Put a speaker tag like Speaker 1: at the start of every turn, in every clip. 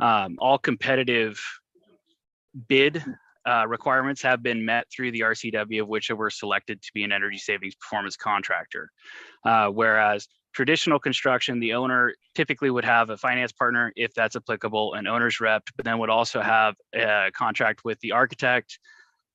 Speaker 1: All competitive bid requirements have been met through the RCW, of which were selected to be an energy savings performance contractor. Whereas traditional construction, the owner typically would have a finance partner, if that's applicable, an owner's rep, but then would also have a contract with the architect,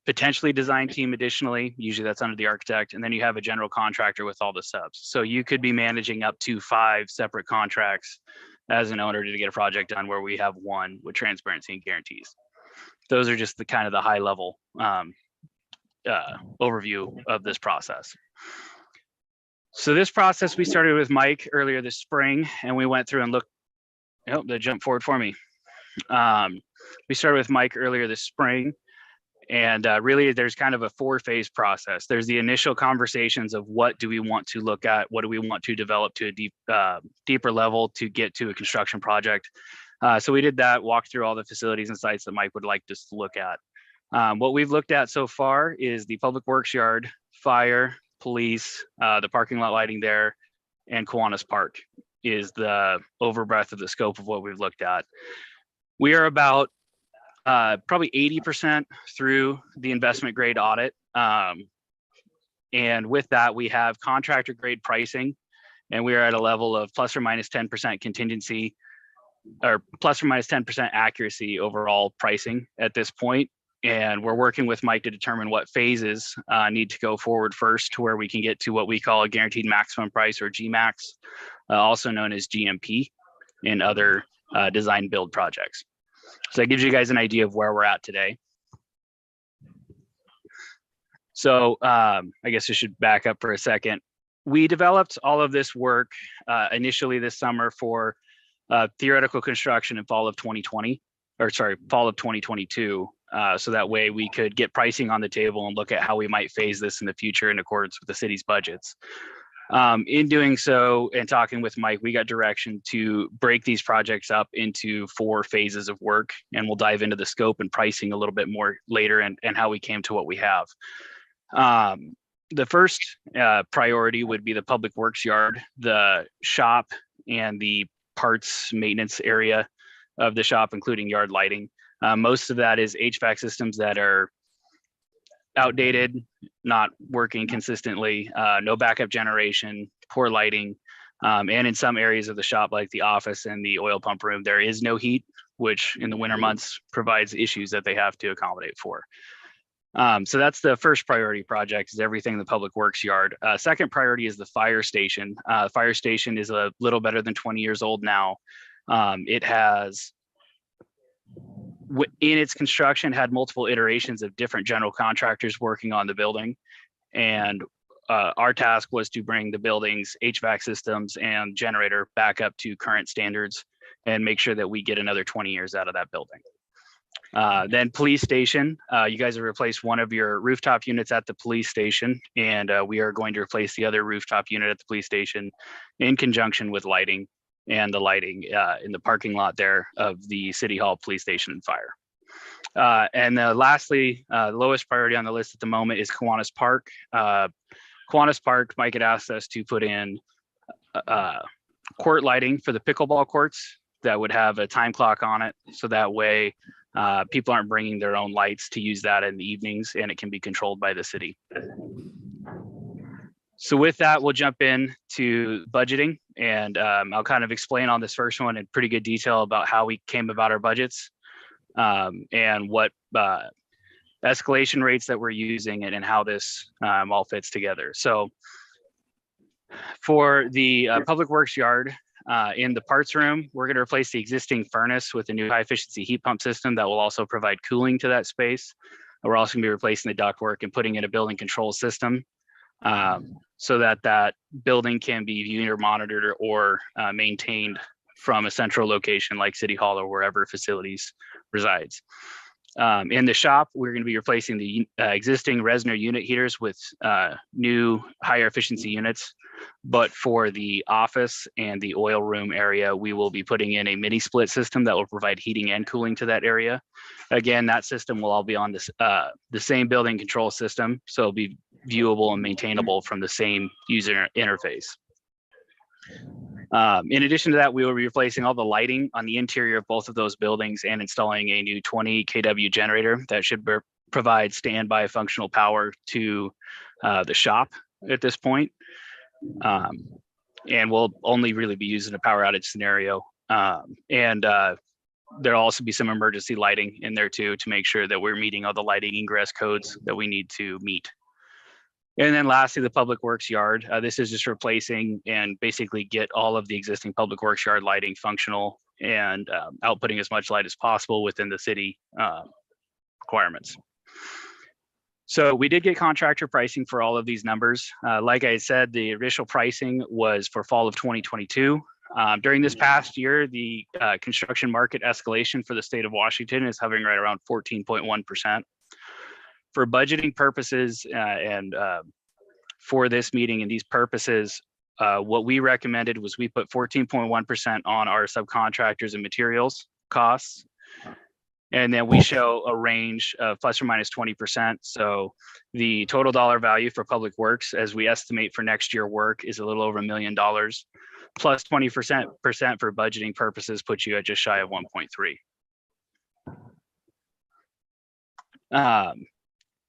Speaker 1: potentially design team additionally, usually that's under the architect, and then you have a general contractor with all the subs. So you could be managing up to 5 separate contracts as an owner to get a project done, where we have one with transparency and guarantees. Those are just the kind of the high level overview of this process. So this process we started with Mike earlier this spring, and we went through and looked. Oh, they jumped forward for me. We started with Mike earlier this spring, and really there's kind of a 4-phase process. There's the initial conversations of what do we want to look at, what do we want to develop to a deeper level to get to a construction project. So we did that, walked through all the facilities and sites that Mike would like us to look at. What we've looked at so far is the public works yard, fire, police, the parking lot lighting there, and Kiwanis Park is the overbreadth of the scope of what we've looked at. We are about probably 80% through the investment grade audit. And with that, we have contractor grade pricing, and we are at a level of plus or minus 10% contingency, or plus or minus 10% accuracy overall pricing at this point. And we're working with Mike to determine what phases need to go forward first, to where we can get to what we call a guaranteed maximum price, or GMAX, also known as GMP in other design build projects. So that gives you guys an idea of where we're at today. So I guess I should back up for a second. We developed all of this work initially this summer for theoretical construction in fall of 2020, or sorry, fall of 2022. So that way we could get pricing on the table and look at how we might phase this in the future in accordance with the city's budgets. In doing so and talking with Mike, we got direction to break these projects up into 4 phases of work, and we'll dive into the scope and pricing a little bit more later, and how we came to what we have. The first priority would be the public works yard, the shop, and the parts maintenance area of the shop, including yard lighting. Most of that is HVAC systems that are outdated, not working consistently, no backup generation, poor lighting, and in some areas of the shop, like the office and the oil pump room, there is no heat, which in the winter months provides issues that they have to accommodate for. So that's the first priority project, is everything in the public works yard. Second priority is the fire station. Fire station is a little better than 20 years old now. It has, in its construction, had multiple iterations of different general contractors working on the building. And our task was to bring the building's HVAC systems and generator back up to current standards and make sure that we get another 20 years out of that building. Then police station, you guys have replaced one of your rooftop units at the police station, and we are going to replace the other rooftop unit at the police station in conjunction with lighting, and the lighting in the parking lot there of the City Hall, police station, and fire. And lastly, the lowest priority on the list at the moment is Kiwanis Park. Kiwanis Park, Mike had asked us to put in court lighting for the pickleball courts that would have a time clock on it, so that way people aren't bringing their own lights to use that in the evenings, and it can be controlled by the city. So with that, we'll jump in to budgeting, and I'll kind of explain on this first one in pretty good detail about how we came about our budgets, and what escalation rates that we're using, and how this all fits together. So for the public works yard, in the parts room, we're going to replace the existing furnace with a new high efficiency heat pump system that will also provide cooling to that space. We're also going to be replacing the ductwork and putting in a building control system, so that that building can be viewed or monitored or maintained from a central location like City Hall or wherever facilities resides. In the shop, we're going to be replacing the existing Resner unit heaters with new higher efficiency units. But for the office and the oil room area, we will be putting in a mini split system that will provide heating and cooling to that area. Again, that system will all be on this, the same building control system, so it'll be viewable and maintainable from the same user interface. In addition to that, we will be replacing all the lighting on the interior of both of those buildings and installing a new 20 kW generator that should provide standby functional power to the shop at this point. And will only really be used in a power outage scenario. There'll also be some emergency lighting in there too, to make sure that we're meeting all the lighting ingress codes that we need to meet. And then lastly, the public works yard. This is just replacing and basically get all of the existing public works yard lighting functional and outputting as much light as possible within the city requirements. So we did get contractor pricing for all of these numbers. Like I said, the initial pricing was for fall of 2022. During this past year, the construction market escalation for the state of Washington is hovering right around 14.1%. For budgeting purposes and for this meeting and these purposes, what we recommended was we put 14.1% on our subcontractors and materials costs. And then we show a range of plus or minus 20%. So the total dollar value for public works, as we estimate for next year work, is a little over $1 million. Plus 20% for budgeting purposes puts you at just shy of 1.3.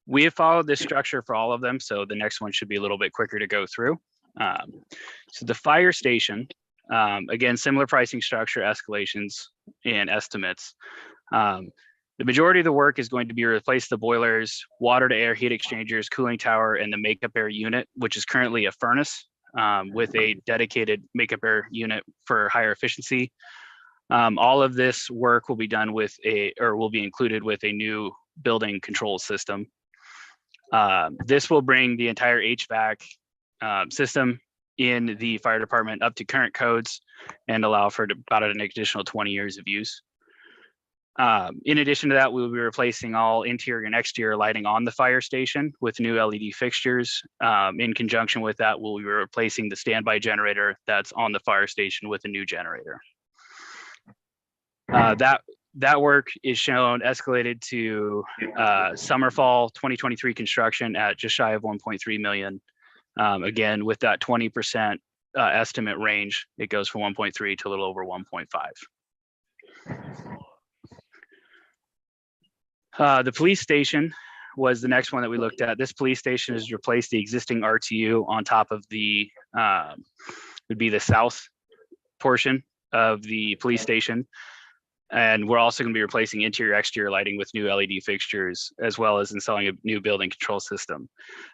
Speaker 1: We have followed this structure for all of them, so the next one should be a little bit quicker to go through. So the fire station, again, similar pricing structure, escalations and estimates. The majority of the work is going to be replace the boilers, water to air heat exchangers, cooling tower, and the makeup air unit, which is currently a furnace with a dedicated makeup air unit for higher efficiency. All of this work will be done with will be included with a new building control system. This will bring the entire HVAC system in the fire department up to current codes and allow for about an additional 20 years of use. In addition to that, we will be replacing all interior and exterior lighting on the fire station with new LED fixtures. In conjunction with that, we'll be replacing the standby generator that's on the fire station with a new generator. That work is shown escalated to summer fall 2023 construction at just shy of 1.3 million. Again, with that 20% estimate range, it goes from 1.3 to a little over 1.5. The police station was the next one that we looked at. This police station has replaced the existing RTU on top of the, would be the south portion of the police station. And we're also going to be replacing interior exterior lighting with new LED fixtures, as well as installing a new building control system.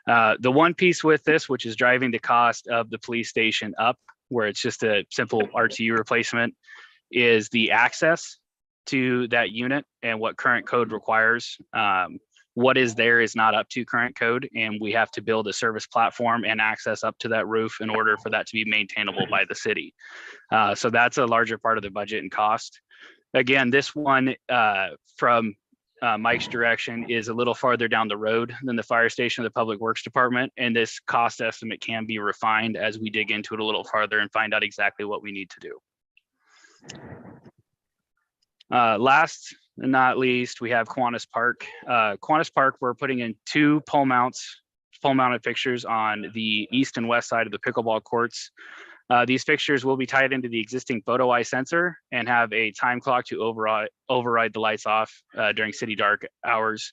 Speaker 1: The one piece with this, which is driving the cost of the police station up, where it's just a simple RTU replacement, is the access to that unit and what current code requires. What is there is not up to current code, and we have to build a service platform and access up to that roof in order for that to be maintainable by the city. So that's a larger part of the budget and cost. Again, this one from Mike's direction is a little farther down the road than the fire station of the Public Works Department, and this cost estimate can be refined as we dig into it a little farther and find out exactly what we need to do. Last and not least, we have Kiwanis Park. Kiwanis Park, we're putting in 2 pole-mounted fixtures on the east and west side of the pickleball courts. These fixtures will be tied into the existing photo eye sensor and have a time clock to override the lights off during city dark hours.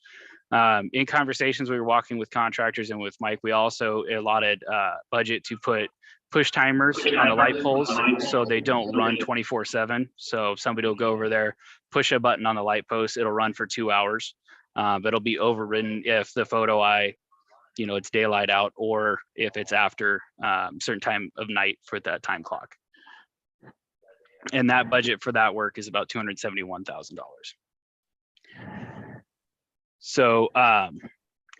Speaker 1: In conversations we were walking with contractors and with Mike, we also allotted budget to put push timers on the light poles so they don't run 24/7. So if somebody will go over there, push a button on the light post, it'll run for 2 hours, but it'll be overridden if the photo eye, you know, it's daylight out, or if it's after certain time of night for that time clock. And that budget for that work is about $271,000. So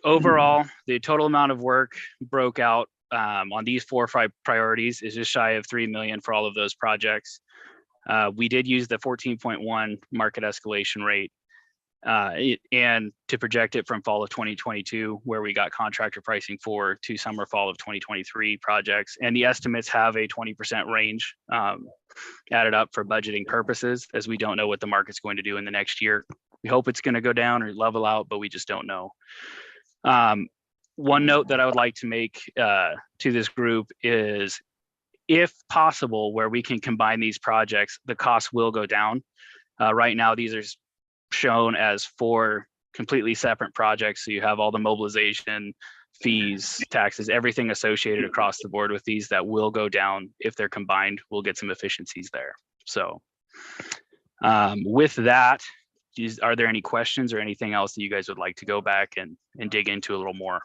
Speaker 1: overall, the total amount of work broke out on these 4 or 5 priorities is just shy of 3 million for all of those projects. We did use the 14.1 market escalation rate and to project it from fall of 2022, where we got contractor pricing for 2 summer fall of 2023 projects. And the estimates have a 20% range added up for budgeting purposes, as we don't know what the market's going to do in the next year. We hope it's going to go down or level out, but we just don't know. One note that I would like to make to this group is if possible, where we can combine these projects, the cost will go down. Right now, these are shown as 4 completely separate projects. So you have all the mobilization, fees, taxes, everything associated across the board with these that will go down. If they're combined, we'll get some efficiencies there. So with that, are there any questions or anything else that you guys would like to go back and dig into a little more?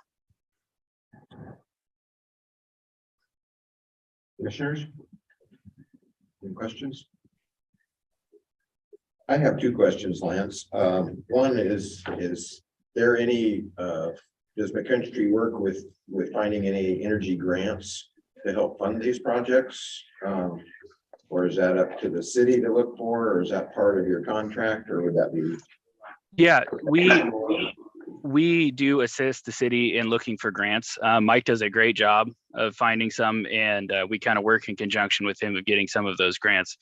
Speaker 2: Commissioners, any questions? I have 2 questions, Lance. One is there any, does McKinstry work with finding any energy grants to help fund these projects? Or is that up to the city to look for, or is that part of your contract, or would that be?
Speaker 1: Yeah, we do assist the city in looking for grants. Mike does a great job of finding some, and we kind of work in conjunction with him of getting some of those grants.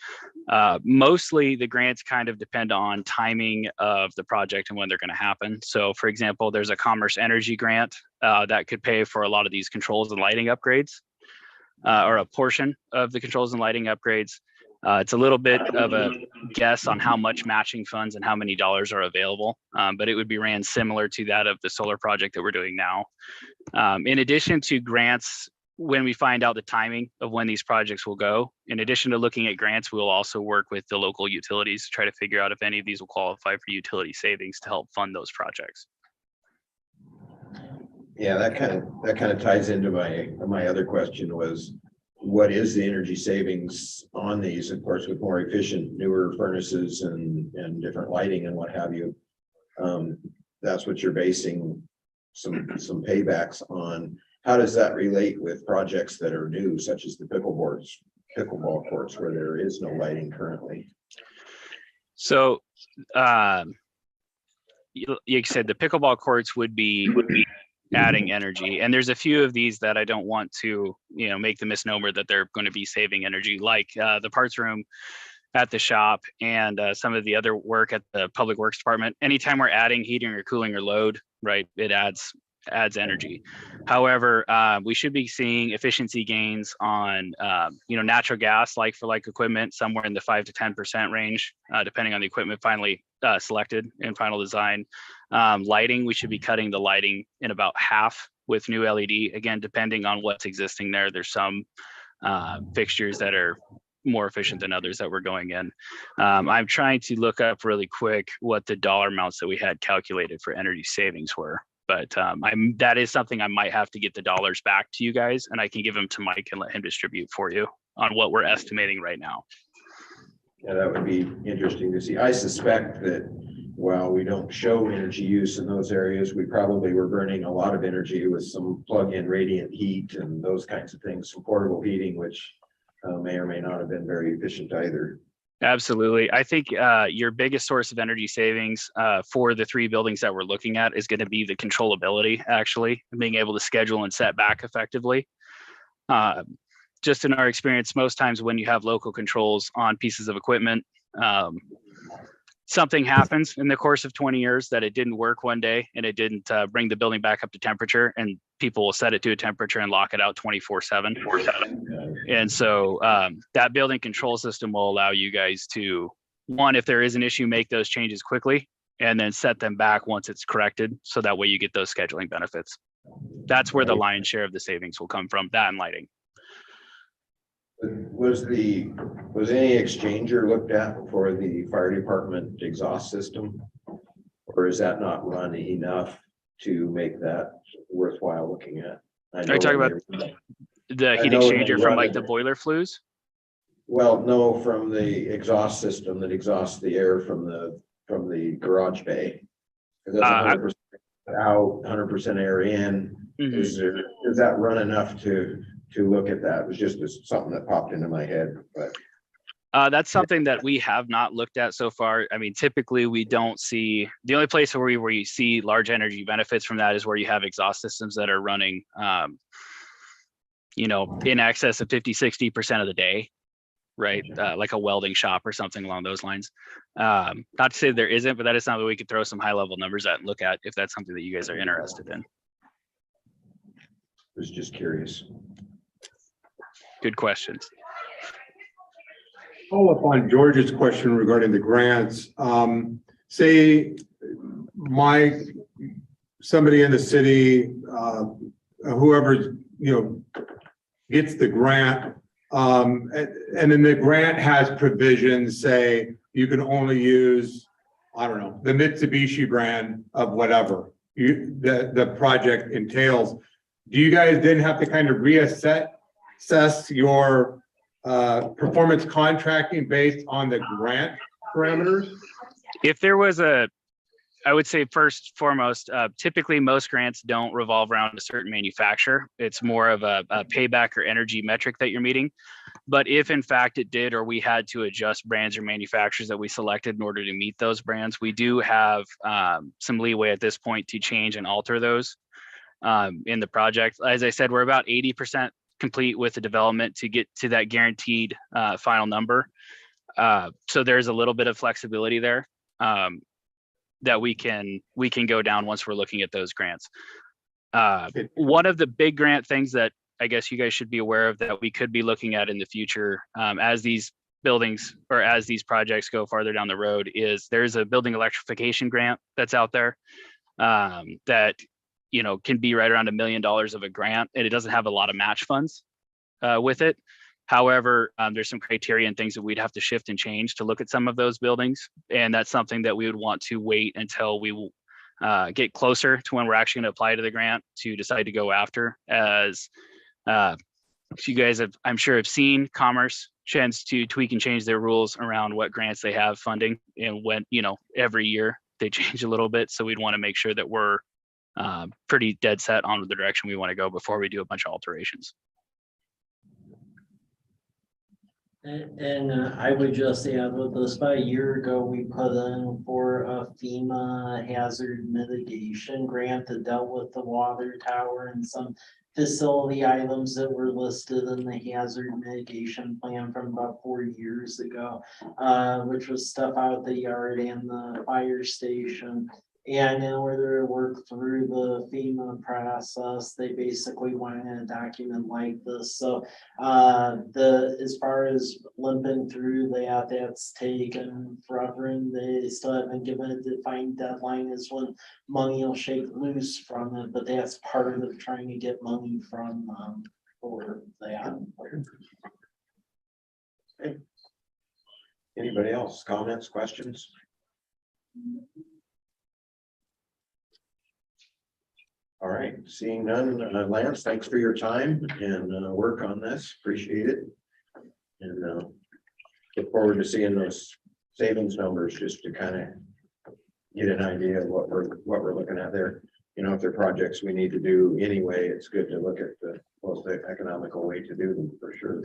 Speaker 1: Mostly the grants kind of depend on timing of the project and when they're going to happen. So for example, there's a Commerce Energy grant that could pay for a lot of these controls and lighting upgrades, or a portion of the controls and lighting upgrades. It's a little bit of a guess on how much matching funds and how many dollars are available, but it would be ran similar to that of the solar project that we're doing now. In addition to grants, when we find out the timing of when these projects will go, in addition to looking at grants, we'll also work with the local utilities to try to figure out if any of these will qualify for utility savings to help fund those projects.
Speaker 2: Yeah, that kind of ties into my other question was, what is the energy savings on these? Of course, with more efficient, newer furnaces and different lighting and what have you. That's what you're basing some paybacks on. How does that relate with projects that are new, such as the pickleball courts, where there is no lighting currently?
Speaker 1: So, like you said, the pickleball courts would be adding energy, and there's a few of these that I don't want to, make the misnomer that they're going to be saving energy, like the parts room at the shop and some of the other work at the public works department. Anytime we're adding heating or cooling or load, right, it adds energy. However, we should be seeing efficiency gains on natural gas, like for like equipment, somewhere in the 5 to 10% range, depending on the equipment finally selected in final design. Lighting, we should be cutting the lighting in about half with new LED. Again, depending on what's existing there. There's some fixtures that are more efficient than others that we're going in. I'm trying to look up really quick what the dollar amounts that we had calculated for energy savings were. But that is something I might have to get the dollars back to you guys, and I can give them to Mike and let him distribute for you on what we're estimating right now.
Speaker 2: Yeah, that would be interesting to see. I suspect that while we don't show energy use in those areas, we probably were burning a lot of energy with some plug-in radiant heat and those kinds of things, some portable heating, which may or may not have been very efficient either.
Speaker 1: Absolutely. I think your biggest source of energy savings for the 3 buildings that we're looking at is going to be the controllability, actually, and being able to schedule and set back effectively. Just in our experience, most times when you have local controls on pieces of equipment, something happens in the course of 20 years that it didn't work one day and it didn't bring the building back up to temperature, and people will set it to a temperature and lock it out 24/7. And so that building control system will allow you guys to, one, if there is an issue, make those changes quickly and then set them back once it's corrected. So that way you get those scheduling benefits. That's where the lion's share of the savings will come from, that and lighting.
Speaker 2: Was any exchanger looked at for the fire department exhaust system, or is that not run enough to make that worthwhile looking at?
Speaker 1: Are you talking about the heat exchanger from like the boiler flues?
Speaker 2: Well, no, from the exhaust system that exhausts the air from the garage bay. That's 100% out, 100% air in. Mm-hmm. Does that run enough to look at that? It was just something that popped into my head, but
Speaker 1: that's something that we have not looked at so far. I mean, typically we don't see, the only place where you see large energy benefits from that is where you have exhaust systems that are running, in excess of 50-60% of the day, right? Like a welding shop or something along those lines. Not to say there isn't, but that is something we could throw some high level numbers at and look at if that's something that you guys are interested in.
Speaker 2: I was just curious.
Speaker 3: Good questions.
Speaker 4: Follow up on George's question regarding the grants. Say somebody in the city, whoever, gets the grant, and then the grant has provisions, say you can only use, I don't know, the Mitsubishi brand of whatever the project entails. Do you guys then have to kind of reassess your performance contracting based on the grant parameters?
Speaker 1: If there was I would say first foremost, typically most grants don't revolve around a certain manufacturer. It's more of a payback or energy metric that you're meeting. But if in fact it did, or we had to adjust brands or manufacturers that we selected in order to meet those brands, we do have some leeway at this point to change and alter those in the project. As I said, we're about 80% complete with the development to get to that guaranteed final number. So there's a little bit of flexibility there. That we can go down once we're looking at those grants. One of the big grant things that I guess you guys should be aware of that we could be looking at in the future as these buildings or as these projects go farther down the road is there's a building electrification grant that's out there that can be right around $1 million of a grant, and it doesn't have a lot of match funds with it. However, there's some criteria and things that we'd have to shift and change to look at some of those buildings. And that's something that we would want to wait until we get closer to when we're actually going to apply to the grant to decide to go after. As you guys have, I'm sure, have seen, Commerce tends to tweak and change their rules around what grants they have funding. And when, every year they change a little bit. So we'd want to make sure that we're pretty dead set on the direction we want to go before we do a bunch of alterations.
Speaker 5: And I would just add with this, about a year ago, we put in for a Fema hazard mitigation grant that dealt with the water tower and some facility items that were listed in the hazard mitigation plan from about 4 years ago, which was stuff out the yard and the fire station. And in order to work through the FEMA process, they basically wanted a document like this. So as far as limping through that, that's taken forever, and they still haven't given a defined deadline as when money will shake loose from it. But that's part of trying to get money from for that.
Speaker 2: Okay. Anybody else? Comments, questions? All right, seeing none, Lance, thanks for your time and work on this. Appreciate it. And look forward to seeing those savings numbers just to kind of get an idea of what we're looking at there. If they're projects we need to do anyway, it's good to look at the most economical way to do them for sure.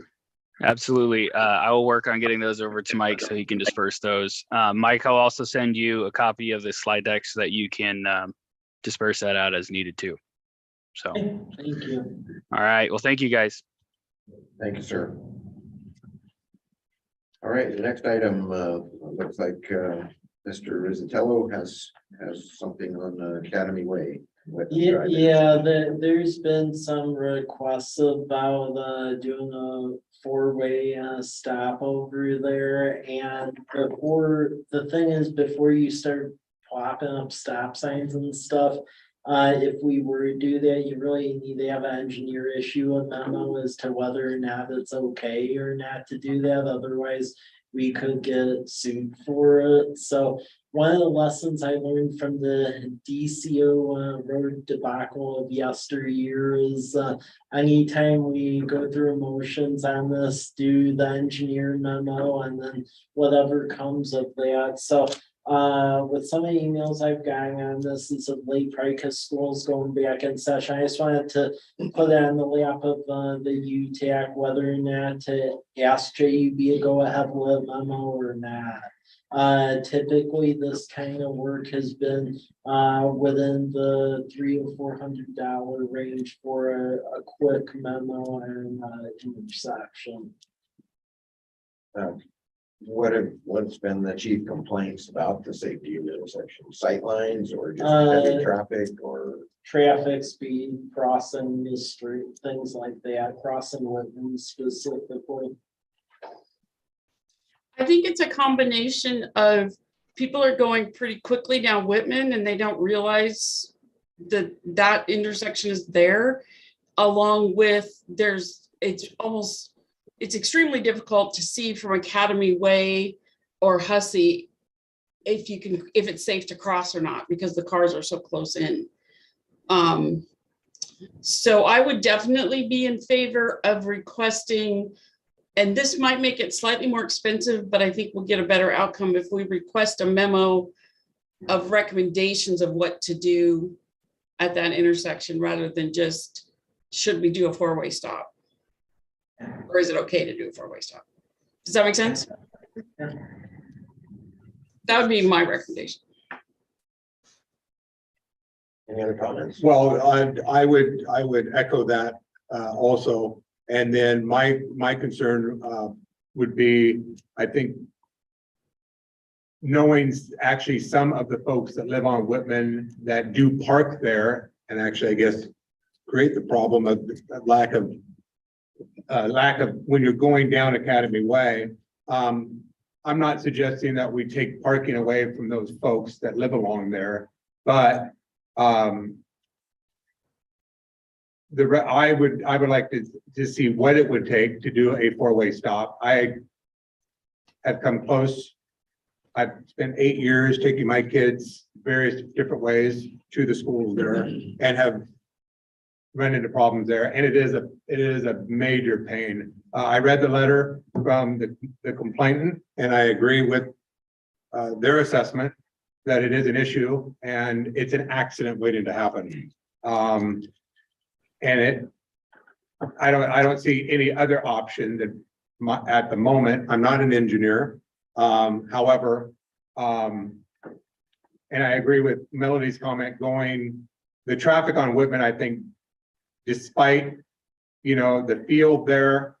Speaker 1: Absolutely. I will work on getting those over to Mike so he can disperse those. Mike, I'll also send you a copy of the slide deck so that you can disperse that out as needed too. So,
Speaker 5: Thank you.
Speaker 1: All right. Well, thank you guys.
Speaker 2: Thank you, sir. All right, the next item looks like Mr. Rizzatello has something on Academy Way.
Speaker 5: There's been some requests about doing a 4-way stop over there, and the thing is, before you start plopping up stop signs and stuff, if we were to do that, you really need to have an engineer issue a memo as to whether or not it's okay or not to do that. Otherwise, we could get sued for it. So one of the lessons I learned from the DCO road debacle of yesteryear is anytime we go through motions on this, do the engineer memo and then whatever comes of that. So with some of the emails I've gotten on this is of late, probably because school's going back in session. I just wanted to put it on the lap of the UTAC whether or not to ask JUB to go ahead with a memo or not. Typically this kind of work has been within the $300 or $400 range for a quick memo and intersection.
Speaker 2: what's been the chief complaints about the safety of the intersection? Sight lines or just heavy traffic or?
Speaker 5: Traffic speed, crossing the street, things like that, crossing Whitman specifically.
Speaker 3: I think it's a combination of people are going pretty quickly down Whitman and they don't realize that that intersection is there, along with it's extremely difficult to see from Academy Way or Hussey if it's safe to cross or not, because the cars are so close in. So I would definitely be in favor of requesting, and this might make it slightly more expensive, but I think we'll get a better outcome if we request a memo of recommendations of what to do at that intersection, rather than just, should we do a four-way stop? Or is it okay to do a four-way stop? Does that make sense? That would be my recommendation.
Speaker 2: Any other comments?
Speaker 4: Well, I would echo that also. And then my concern would be, I think, knowing actually some of the folks that live on Whitman that do park there, and actually, I guess, create the problem of lack of when you're going down Academy Way. I'm not suggesting that we take parking away from those folks that live along there, but I would like to see what it would take to do a four-way stop. I have come close. I've spent 8 years taking my kids various different ways to the schools there, and have run into problems there. And it is a major pain. I read the letter from the complainant, and I agree with their assessment that it is an issue and it's an accident waiting to happen. And I don't see any other option that at the moment. I'm not an engineer. However, and I agree with Melody's comment, the traffic on Whitman, I think, despite, the field there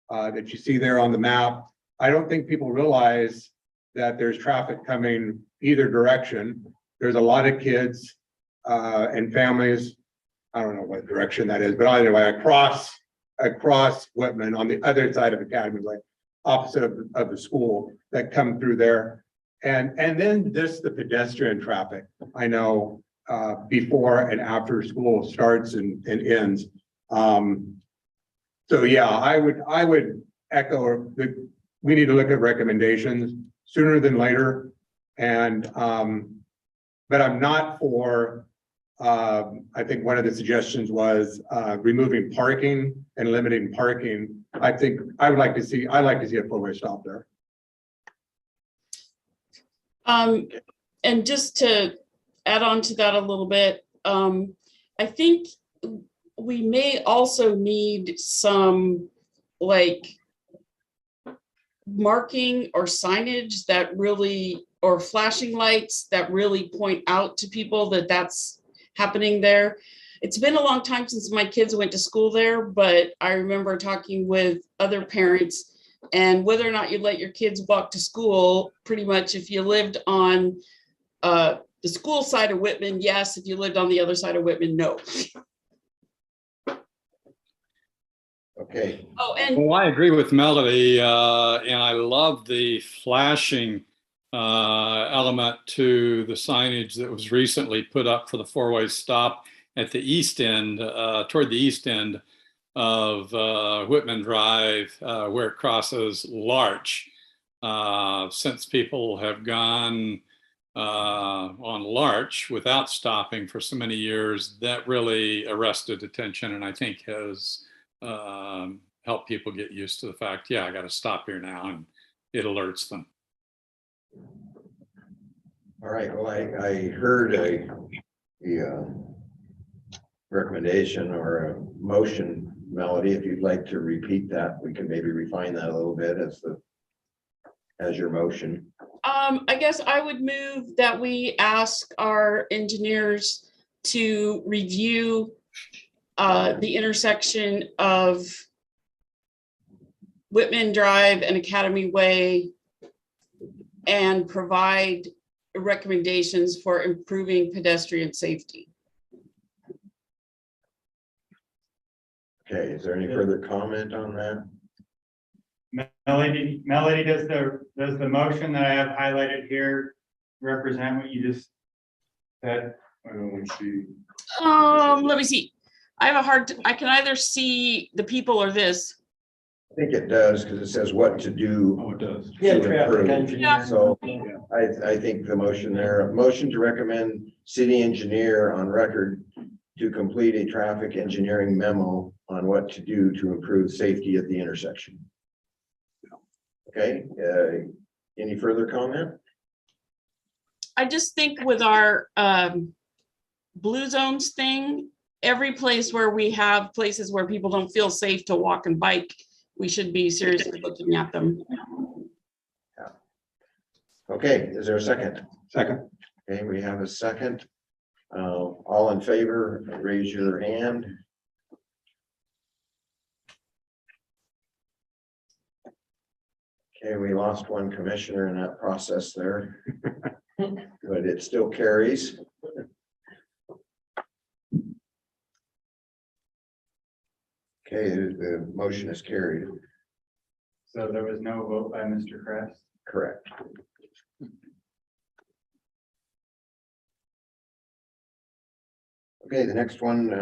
Speaker 4: that you see there on the map, I don't think people realize that there's traffic coming either direction. There's a lot of kids and families. I don't know what direction that is, but anyway, across Whitman on the other side of Academy Way, opposite of the school, that come through there. And then the pedestrian traffic, I know, before and after school starts and ends. So yeah, I would echo that we need to look at recommendations sooner than later. And but I'm not for I think one of the suggestions was removing parking and limiting parking. I think I'd like to see a four-way stop there.
Speaker 3: And just to add on to that a little bit, I think we may also need some marking or signage that really, or flashing lights that really point out to people that that's happening there. It's been a long time since my kids went to school there, but I remember talking with other parents, and whether or not you let your kids walk to school, pretty much if you lived on the school side of Whitman, yes. If you lived on the other side of Whitman, no.
Speaker 2: Okay.
Speaker 3: Oh, and
Speaker 6: Well, I agree with Melody, and I love the flashing element to the signage that was recently put up for the four-way stop at the east end, toward the east end of Whitman Drive, where it crosses Larch. Since people have gone on Larch without stopping for so many years, that really arrested attention, and I think has helped people get used to the fact, yeah, I got to stop here now, and it alerts them.
Speaker 2: All right, well, I heard a recommendation or a motion, Melody. If you'd like to repeat that, we can maybe refine that a little bit as your motion.
Speaker 3: I guess I would move that we ask our engineers to review the intersection of Whitman Drive and Academy Way and provide recommendations for improving pedestrian safety.
Speaker 2: Okay, is there any further comment on that?
Speaker 7: Melody, does the motion that I have highlighted here represent what you just said?
Speaker 3: Let me see. I have a hard, I can either see the people or this.
Speaker 2: I think it does, because it says what to do.
Speaker 6: Oh, it does.
Speaker 5: Yeah,
Speaker 2: to
Speaker 5: traffic
Speaker 2: improve.
Speaker 5: engineer.
Speaker 2: So I think the motion there, motion to recommend city engineer on record to complete a traffic engineering memo on what to do to improve safety at the intersection. Okay, any further comment?
Speaker 3: I just think with our blue zones thing, every place where we have places where people don't feel safe to walk and bike, we should be seriously looking at them.
Speaker 2: Okay, is there a second?
Speaker 4: Second.
Speaker 2: Okay, we have a second. All in favor, raise your hand. Okay, we lost one commissioner in that process there. But it still carries. Okay, the motion is carried.
Speaker 7: So there was no vote by Mr. Kress.
Speaker 2: Correct. Okay, the next one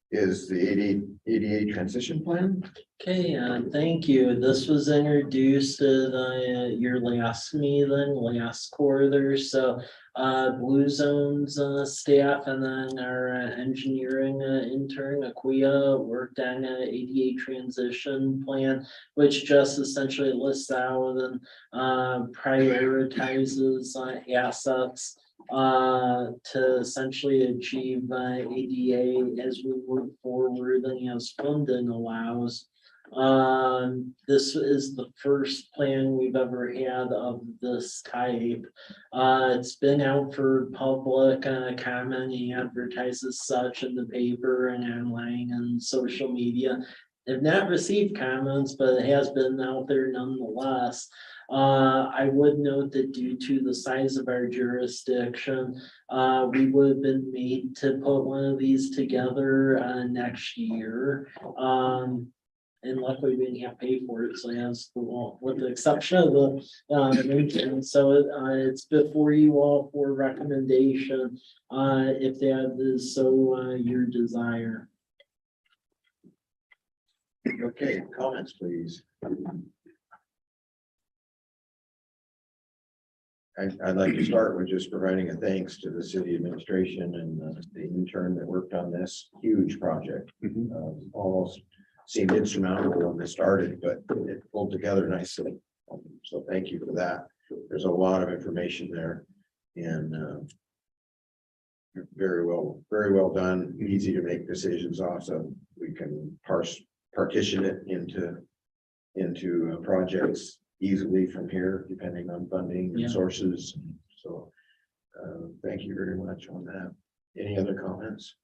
Speaker 2: is the ADA transition plan.
Speaker 5: Okay, thank you. This was introduced at your last meeting, last quarter, so Blue Zones staff and then our engineering intern, Aquia, worked on an ADA transition plan, which just essentially lists out and prioritizes assets to essentially achieve ADA as we move forward and as funding allows. This is the first plan we've ever had of this type. It's been out for public comment and advertised as such in the paper and online and social media. Have not received comments, but it has been out there nonetheless. I would note that due to the size of our jurisdiction, we would have been made to put one of these together next year. And luckily we didn't have to pay for it, so that's with the exception of the mention. So it's before you all for recommendation, if that is so your desire.
Speaker 2: Okay, comments, please. I'd like to start with just providing a thanks to the city administration and the intern that worked on this huge project. Almost seemed insurmountable when they started, but it pulled together nicely. So thank you for that. There's a lot of information there and very well done, easy to make decisions off, so we can partition it into projects easily from here, depending on funding and sources. So thank you very much on that. Any other comments?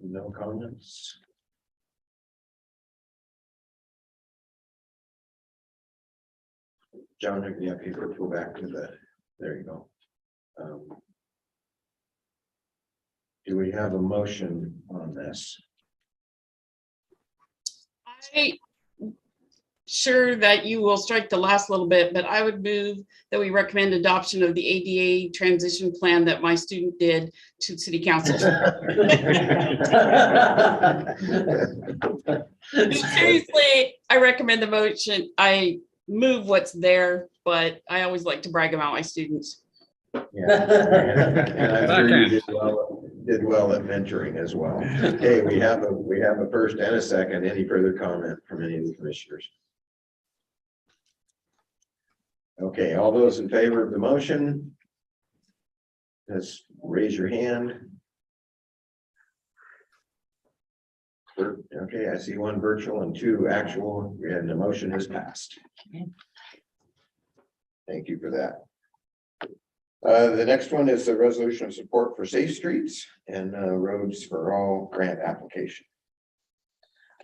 Speaker 2: No comments. John, if you have people go back to there you go. Do we have a motion on this?
Speaker 3: I'm sure that you will strike the last little bit, but I would move that we recommend adoption of the ADA transition plan that my student did to city council. Seriously, I recommend the motion. I move what's there, but I always like to brag about my students.
Speaker 2: Yeah. And I'm sure you did well at mentoring as well. Okay, we have a first and a second. Any further comment from any of the commissioners? Okay, all those in favor of the motion, just raise your hand. Okay, I see one virtual and two actual, and the motion has passed. Thank you for that. The next one is the resolution of support for safe streets and roads for all grant application.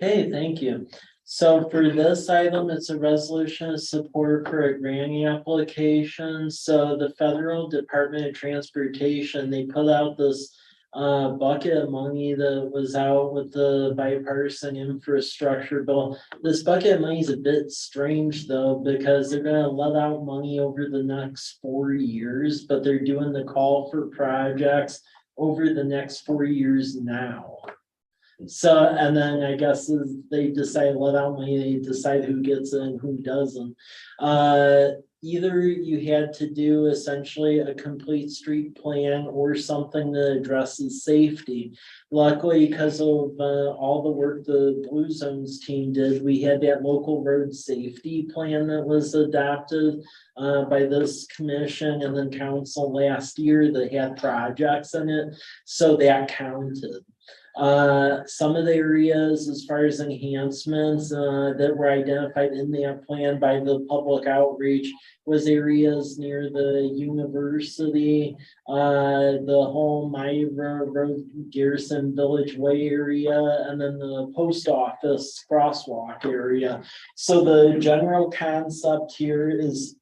Speaker 5: Okay, thank you. So for this item, it's a resolution of support for a grant application. So the Federal Department of Transportation, they put out this bucket of money that was out with the bipartisan infrastructure bill. This bucket of money is a bit strange though, because they're gonna let out money over the next 4 years, but they're doing the call for projects over the next 4 years now. So, and then I guess as they decide let out money, they decide who gets it and who doesn't. Either you had to do essentially a complete street plan or something that addresses safety. Luckily, because of all the work the Blue Zones team did, we had that local road safety plan that was adopted by this commission and then council last year that had projects in it. So that counted. Some of the areas as far as enhancements that were identified in that plan by the public outreach was areas near the university, the whole Myra Road Garrison Village Way area, and then the post office crosswalk area. So the general concept here is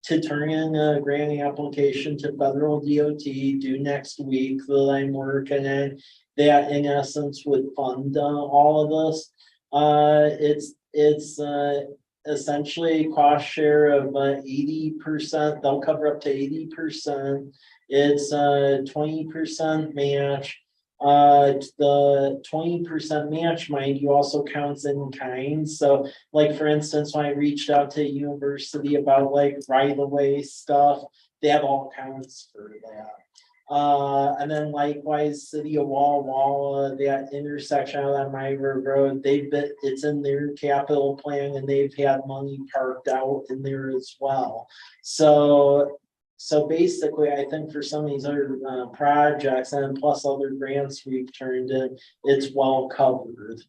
Speaker 5: to turn in a grant application to federal DOT due next week that I'm working on. That in essence would fund all of this. It's essentially a cost share of 80%. They'll cover up to 80%. It's 20% match. The 20% match, mind you, also counts in kind. So like for instance, when I reached out to a university about like right-of-way stuff, that all counts for that. And then likewise, City of Walla Walla, that intersection on that Myra Road, it's in their capital plan and they've had money parked out in there as well. So basically, I think for some of these other projects and plus other grants we've turned in, it's well covered.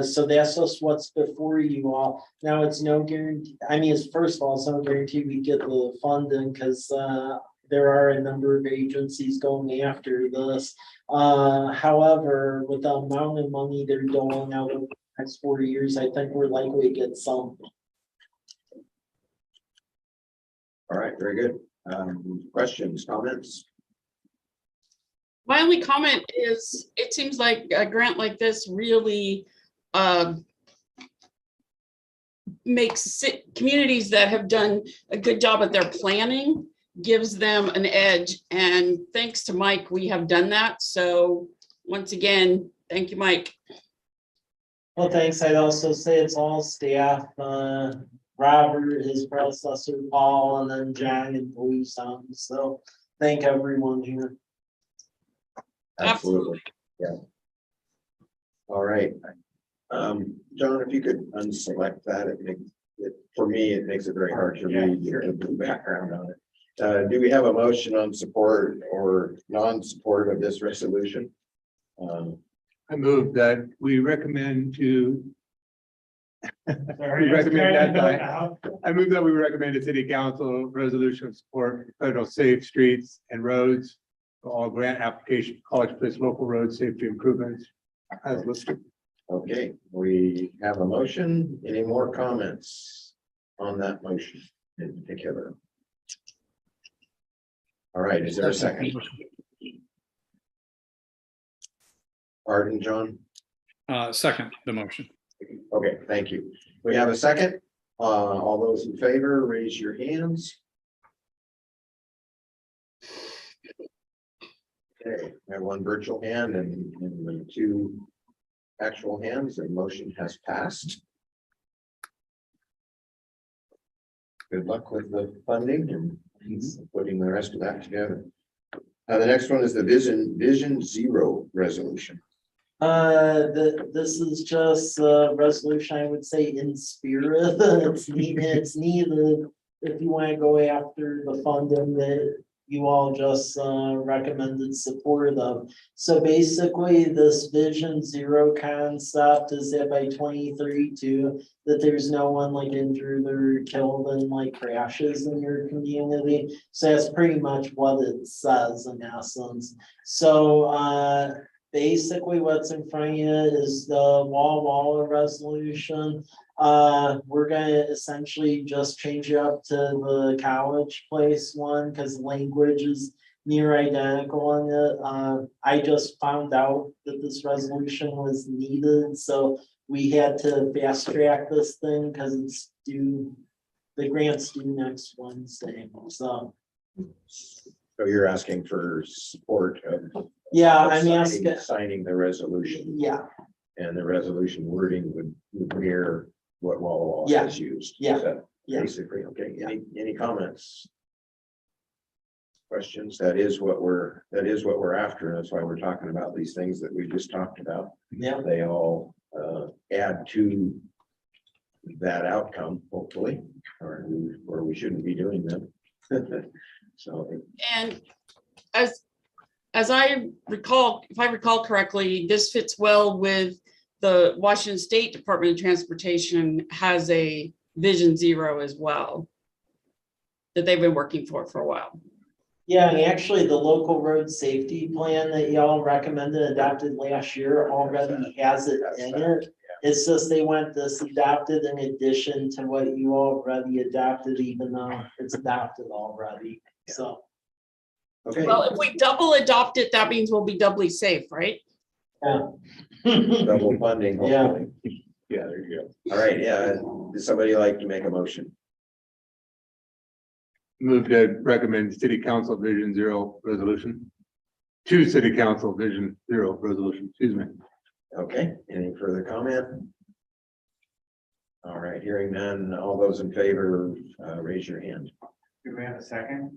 Speaker 5: So that's just what's before you all. Now it's no guarantee. I mean, it's first of all, it's no guarantee we get the funding because there are a number of agencies going after this. However, with the amount of money they're doling out over the next 4 years, I think we're likely to get some.
Speaker 2: All right, very good. Questions, comments?
Speaker 3: My only comment is, it seems like a grant like this really makes communities that have done a good job at their planning, gives them an edge. And thanks to Mike, we have done that. So once again, thank you, Mike.
Speaker 5: Well, thanks. I'd also say it's all staff. Robert, his predecessor, Paul, and then John and Blue Zones. So thank everyone here.
Speaker 2: Absolutely. Yeah. All right. John, if you could unselect that, for me, it makes it very hard to read the background on it. Do we have a motion on support or non-support of this resolution?
Speaker 4: I move that we recommend to.
Speaker 7: Sorry,
Speaker 4: We recommend that
Speaker 7: now.
Speaker 4: I move that we recommend a city council resolution of support for federal safe streets and roads for all grant application, College Place local road safety improvements as listed.
Speaker 2: Okay, we have a motion. Any more comments on that motion in particular? All right, is there a second? Pardon, John?
Speaker 6: Second the motion.
Speaker 2: Okay, thank you. We have a second. All those in favor, raise your hands. Okay, I have one virtual hand and two actual hands. The motion has passed. Good luck with the funding and putting the rest of that together. The next one is the Vision Zero resolution.
Speaker 5: This is just a resolution, I would say, in spirit. It's needed if you want to go after the funding that you all just recommended support of. So basically, this Vision Zero concept is that by 2032, that there's no one like injured or killed in like crashes in your community. So that's pretty much what it says in essence. So basically what's in front of you is the wall resolution. We're gonna essentially just change it up to the college place one, because language is near identical on it. I just found out that this resolution was needed, so we had to fast track this thing because it's due, the grant's due next Wednesday, so.
Speaker 2: So you're asking for support of.
Speaker 5: Yeah,
Speaker 2: of
Speaker 5: I'm
Speaker 2: signing-
Speaker 5: asking,
Speaker 2: Signing the resolution,
Speaker 5: yeah,
Speaker 2: and the resolution wording would mirror what Walla Walla
Speaker 5: Yeah.
Speaker 2: has used.
Speaker 5: Yeah.
Speaker 2: Is that
Speaker 5: Yeah.
Speaker 2: Basically, okay, any comments? Questions? That is what we're after, and that's why we're talking about these things that we just talked about.
Speaker 5: yeah,
Speaker 2: They all add to that outcome, hopefully, or we shouldn't be doing them. So,
Speaker 3: And as I recall, if I recall correctly, this fits well with the Washington State Department of Transportation has a Vision Zero as well that they've been working for a while.
Speaker 5: yeah, and actually, the local road safety plan that y'all recommended adopted last year already has it in it. It's just they want this adopted in addition to what you already adopted, even though it's adopted already, so.
Speaker 2: okay.
Speaker 3: Well, if we double adopt it, that means we'll be doubly safe, right?
Speaker 5: Yeah.
Speaker 2: Double funding,
Speaker 5: Yeah.
Speaker 2: hopefully. Yeah, there you go. All right, yeah, does somebody like to make a motion?
Speaker 4: Move to recommend city council vision zero resolution. To city council vision zero resolution, excuse me.
Speaker 2: Okay, any further comment? All right, hearing none, all those in favor, raise your hand.
Speaker 7: Do we have a second?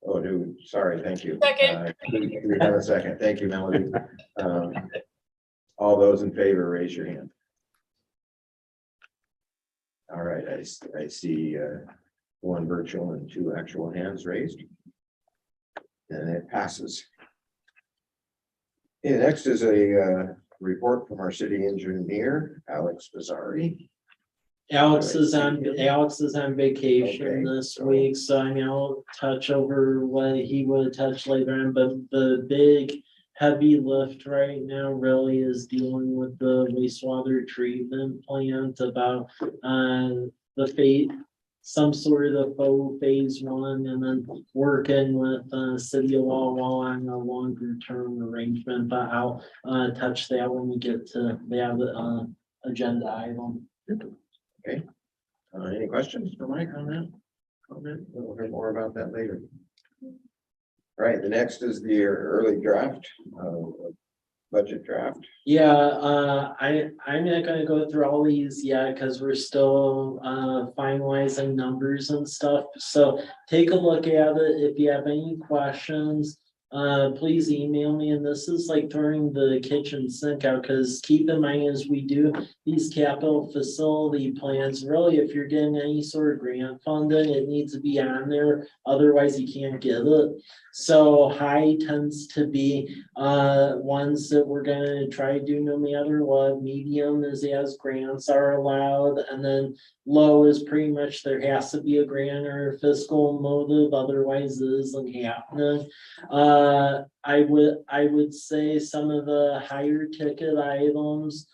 Speaker 2: Oh, dude, sorry, thank you.
Speaker 3: Second.
Speaker 2: We have a second, thank you, Melody. All those in favor, raise your hand. All right, I see one virtual and two actual hands raised. And it passes. Okay, next is a report from our city engineer, Alex Bizzari.
Speaker 5: Alex is on vacation
Speaker 2: Okay,
Speaker 5: this
Speaker 2: so-
Speaker 5: week, so I mean, I'll touch over what he would touch later on, but the big heavy lift right now really is dealing with the wastewater treatment plant about the fate, some sort of faux phase one, and then working with city of Walla Walla on a longer term arrangement, but I'll touch that when we get to the agenda item.
Speaker 2: Okay. Any questions for Mike on that? Comment? We'll hear more about that later. All right, the next is the early draft, budget draft.
Speaker 5: Yeah, I'm not gonna go through all these yet, cause we're still finalizing numbers and stuff, so take a look at it. If you have any questions, please email me, and this is like throwing the kitchen sink out, cause keep in mind as we do these capital facility plans, really, if you're getting any sort of grant funding, it needs to be on there, otherwise you can't get it. So high tends to be ones that we're gonna try to do no matter what. Medium is as grants are allowed, and then low is pretty much there has to be a grant or fiscal motive, otherwise it isn't happening. I would say some of the higher ticket items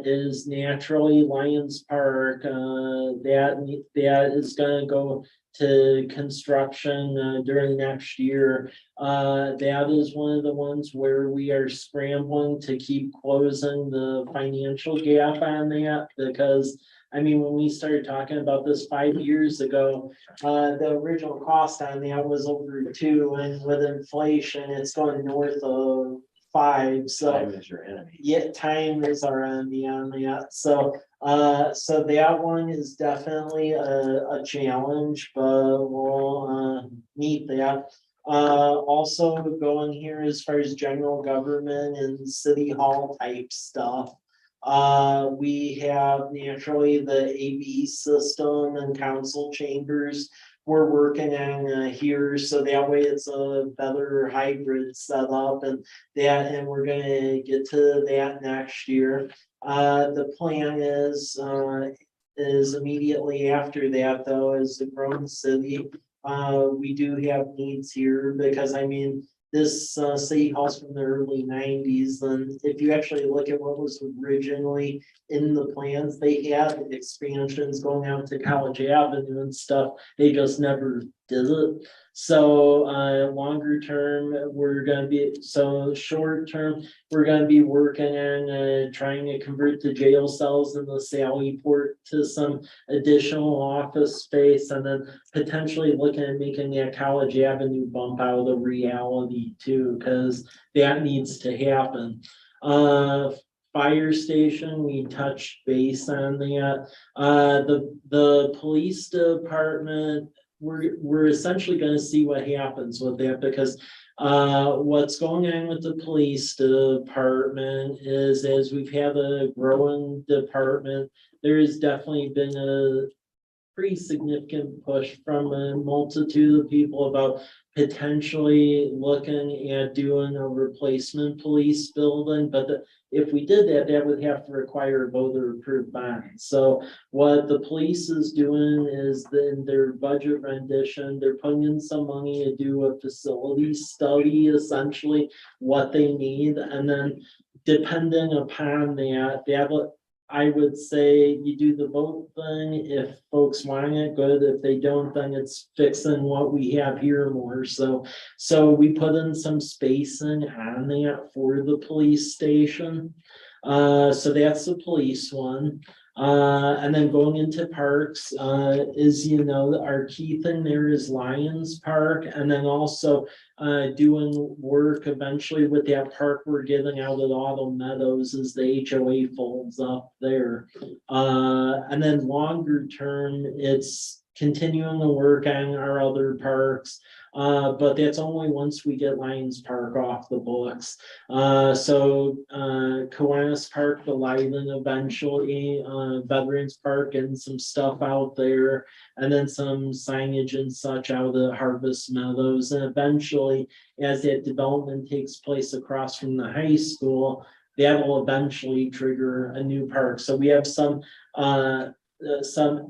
Speaker 5: is naturally Lions Park, that is gonna go to construction during next year. That is one of the ones where we are scrambling to keep closing the financial gap on that, because I mean, when we started talking about this 5 years ago, the original cost on that was over 2, and with inflation, it's going north of 5, so.
Speaker 2: Time is your enemy.
Speaker 5: Yeah, time is our enemy on that, so that one is definitely a challenge, but we'll meet that. Also going here as far as general government and city hall type stuff. We have naturally the AV system and council chambers we're working on here, so that way it's a better hybrid setup, and we're gonna get to that next year. The plan is immediately after that, though, is the growing city. We do have needs here, because I mean, this city hall's from the early 90s, then if you actually look at what was originally in the plans, they had expansions going out to College Avenue and stuff. They just never did it. So longer term, short term, we're gonna be working on trying to convert the jail cells in the Sally Port to some additional office space, and then potentially looking at making that College Avenue bump out of reality too, because that needs to happen. Fire station, we touched base on that. The police department, we're essentially gonna see what happens with that, because what's going on with the police department is, as we've had a growing department, there has definitely been a pretty significant push from a multitude of people about potentially looking at doing a replacement police building, but if we did that, that would have to require a voter approved bond. So what the police is doing is in their budget rendition, they're putting in some money to do a facility study, essentially what they need, and then depending upon that, I would say you do the vote thing. If folks want it, good. If they don't, then it's fixing what we have here more. So we put in some spacing on that for the police station. So that's the police one. And then going into parks, our key thing there is Lions Park, and then also doing work eventually with that park we're giving out at Autumn Meadows as the HOA folds up there. And then longer term, it's continuing to work on our other parks. But that's only once we get Lions Park off the books. Kiwanis Park, the Liven eventually, Veterans Park, and some stuff out there, and then some signage and such out at Harvest Meadows. And eventually, as that development takes place across from the high school, that will eventually trigger a new park. So we have some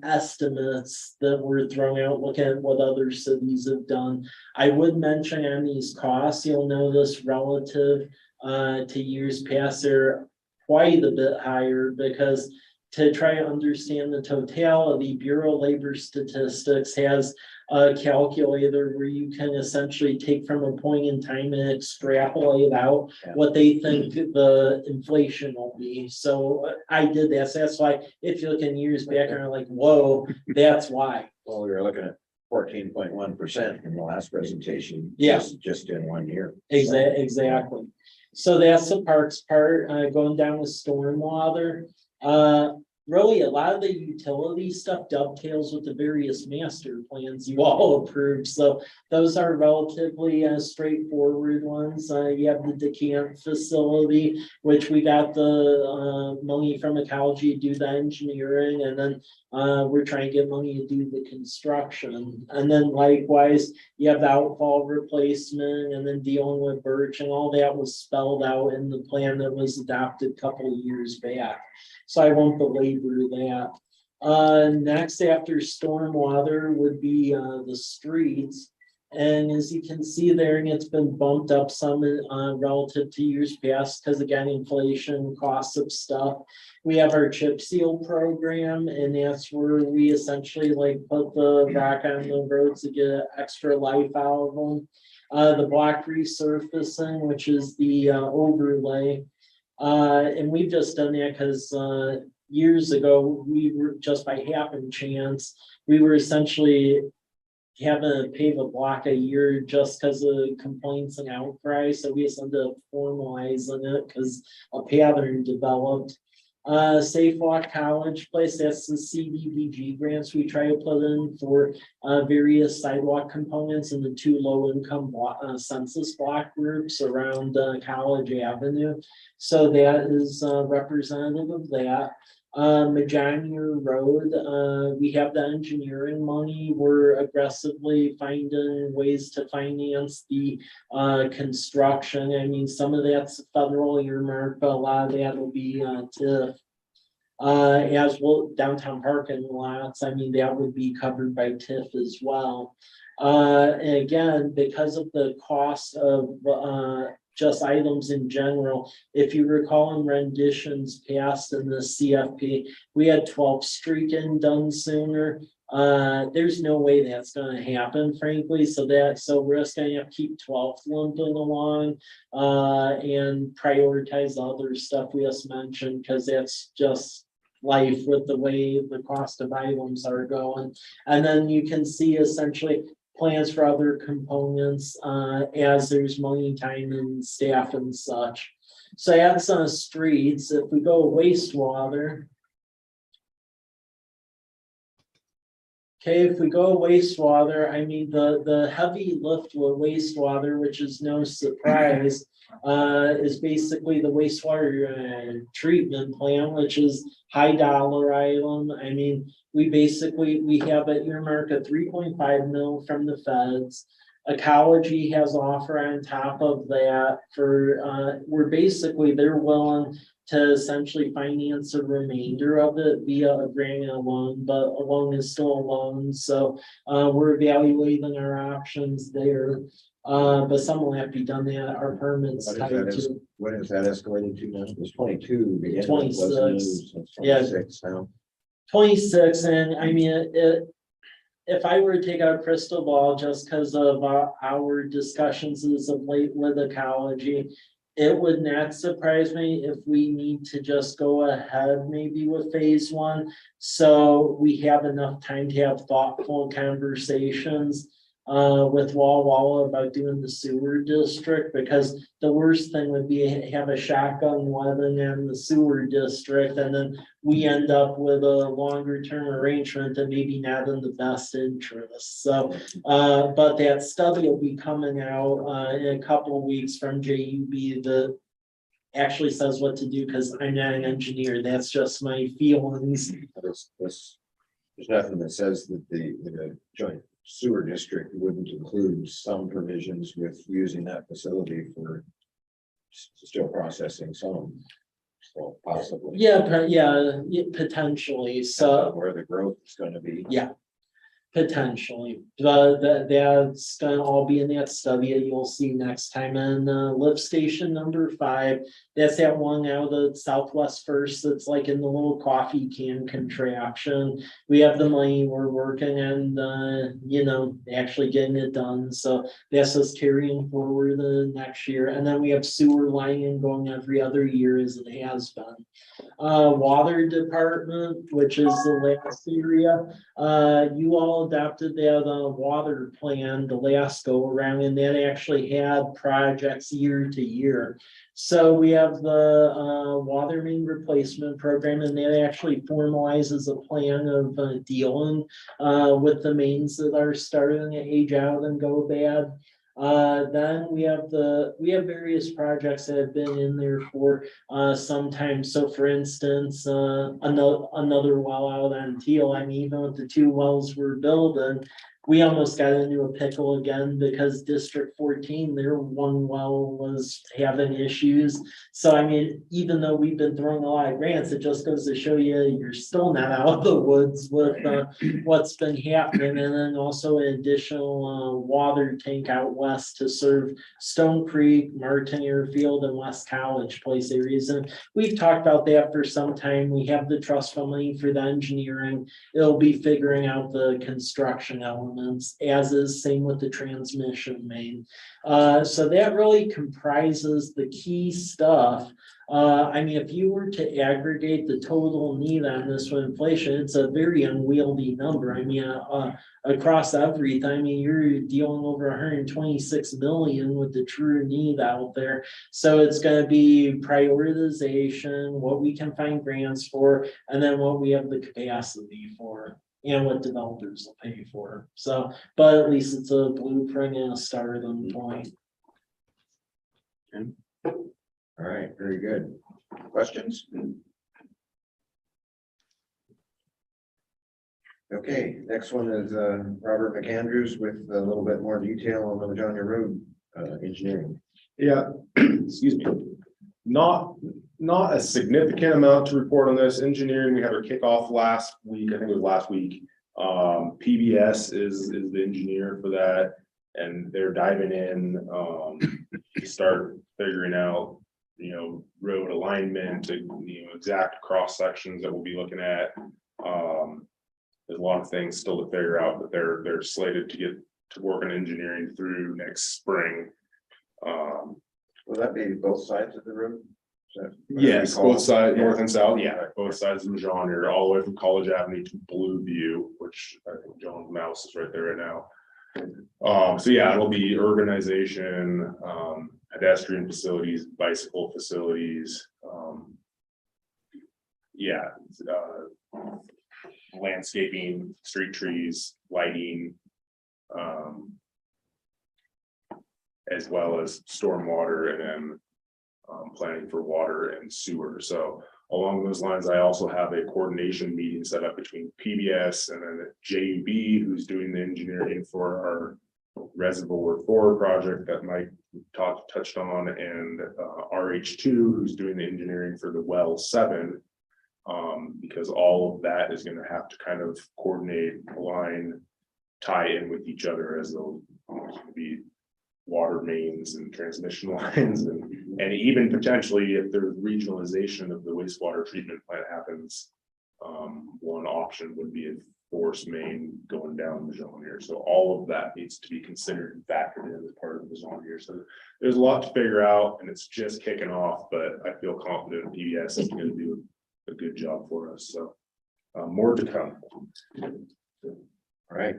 Speaker 5: estimates that were thrown out, looking at what other cities have done. I would mention on these costs, you'll notice relative to years past, they're quite a bit higher, because to try to understand the totality, Bureau of Labor Statistics has a calculator where you can essentially take from a point in time and extrapolate out what they think the inflation will be. So I did that. So that's why if you look in years back and are like, whoa, that's why.
Speaker 2: Well, we were looking at 14.1% in the last presentation.
Speaker 5: Yeah.
Speaker 2: Just in 1 year.
Speaker 5: Exactly. So that's the parks part. Going down with stormwater. Really, a lot of the utility stuff dovetails with the various master plans you all approved. So those are relatively straightforward ones. You have the decant facility, which we got the money from ecology to do the engineering, and then we're trying to get money to do the construction. And then likewise, you have the outfall replacement, and then dealing with birch, and all that was spelled out in the plan that was adopted a couple of years back. So I won't belabor that. Next after stormwater would be the streets. And as you can see there, and it's been bumped up some relative to years past, because again, inflation, costs of stuff. We have our chip seal program, and that's where we essentially put the rock on the roads to get extra life out of them. The block resurfacing, which is the overlay. And we've just done that because years ago, we were just by happen chance, we were essentially having to pave a block a year just because of complaints and outcry. So we just ended up formalizing it because a pattern developed. Safe Walk College Place, that's the CDBG grants we try to put in for various sidewalk components in the 2 low-income census block groups around College Avenue. So that is representative of that. Majanier Road, we have the engineering money. We're aggressively finding ways to finance the construction. I mean, some of that's federal earmark, but a lot of that will be TIF. As well, downtown parking lots, I mean, that would be covered by TIF as well. And again, because of the cost of, just items in general, if you recall in renditions passed in the CFP, we had 12th Street done sooner. There's no way that's gonna happen, frankly, so we're just gonna have to keep 12th limping along, and prioritize the other stuff we just mentioned, because that's just life with the way the cost of items are going. And then you can see essentially plans for other components, as there's money, time, and staff and such. So that's on streets. If we go wastewater. Okay, if we go wastewater, I mean, the heavy lift with wastewater, which is no surprise, is basically the wastewater treatment plant, which is high dollar item. I mean, we have an earmark of 3.5 mil from the feds. Ecology has offer on top of that for, they're willing to essentially finance the remainder of it via a grant and a loan, but a loan is still a loan. So we're evaluating our options there. But some will have to be done at our permits.
Speaker 2: What is that escalated to now? It was 22. beginning,
Speaker 5: 26.
Speaker 2: wasn't it? It's
Speaker 5: Yeah.
Speaker 2: 26 now.
Speaker 5: 26, and I mean, if I were to take out a crystal ball just because of our discussions as of late with ecology, it would not surprise me if we need to just go ahead maybe with phase one. So we have enough time to have thoughtful conversations with Walla Walla about doing the sewer district, because the worst thing would be have a shotgun weapon in the sewer district, and then we end up with a longer term arrangement that maybe not in the best interest. So, but that study will be coming out in a couple of weeks from JUB that actually says what to do, because I'm not an engineer. That's just my feelings.
Speaker 2: There's nothing that says that the joint sewer district wouldn't include some provisions with using that facility for still processing some. So possibly.
Speaker 5: Yeah, potentially. So
Speaker 2: where the growth is going to be.
Speaker 5: yeah. Potentially, that's gonna all be in that study that you'll see next time. And lift station number 5, that's that one out of Southwest First. That's like in the little coffee can contraption. We have the money, we're working and actually getting it done. So that's us carrying forward the next year. And then we have sewer lining going every other year as it has been. Water department, which is the last area. You all adopted that water plan the last go around, and that actually had projects year to year. So we have the water main replacement program, and that actually formalizes a plan of dealing with the mains that are starting to age out and go bad. Then we have various projects that have been in there for some time. So for instance, another well out on Teal. I mean, even with the 2 wells we're building, we almost got into a pickle again because District 14, their 1 well was having issues. So I mean, even though we've been throwing a lot of grants, it just goes to show you you're still not out of the woods with what's been happening. And then also an additional water tank out west to serve Stone Creek, Martin Airfield, and West College Place areas. And we've talked about that for some time. We have the trust fund money for the engineering. It'll be figuring out the construction elements, as is same with the transmission main. So that really comprises the key stuff. I mean, if you were to aggregate the total need on this with inflation, it's a very unwieldy number. I mean, across everything, I mean, you're dealing over 126 million with the true need out there. So it's going to be prioritization, what we can find grants for, and then what we have the capacity for, and what developers will pay for. So, but at least it's a blueprint and a starting point.
Speaker 2: All right, very good. Questions? Okay, next one is Robert McAndrews with a little bit more detail on the Madonia Road engineering.
Speaker 8: Yeah, excuse me. Not a significant amount to report on this engineering. We had our kickoff last week. I think it was last week. PBS is the engineer for that, and they're diving in, to start figuring out, road alignment, exact cross sections that we'll be looking at. There's a lot of things still to figure out, but they're slated to get to work on engineering through next spring.
Speaker 2: Will that be both sides of the road? Is that what
Speaker 8: Yes,
Speaker 2: we call
Speaker 8: both
Speaker 2: it?
Speaker 8: sides,
Speaker 2: Yeah.
Speaker 8: north and south, yeah, both sides of the John here, all the way from College Avenue to Blue View, which I think John's mouse is right there right now. So yeah, it'll be urbanization, pedestrian facilities, bicycle facilities, yeah, landscaping, street trees, lighting, as well as stormwater and then planning for water and sewer. So along those lines, I also have a coordination meeting set up between PBS and then JUB, who's doing the engineering for our Reservoir 4 project that Mike touched on, and RH2, who's doing the engineering for the well 7. Because all of that is going to have to kind of coordinate, align, tie in with each other, as they'll be water mains and transmission lines, and even potentially if the regionalization of the wastewater treatment plant happens, one option would be a force main going down the zone here. So all of that needs to be considered and factored in as part of the zone here. So there's a lot to figure out, and it's just kicking off, but I feel confident PBS is going to do a good job for us. So more to come.
Speaker 2: All right.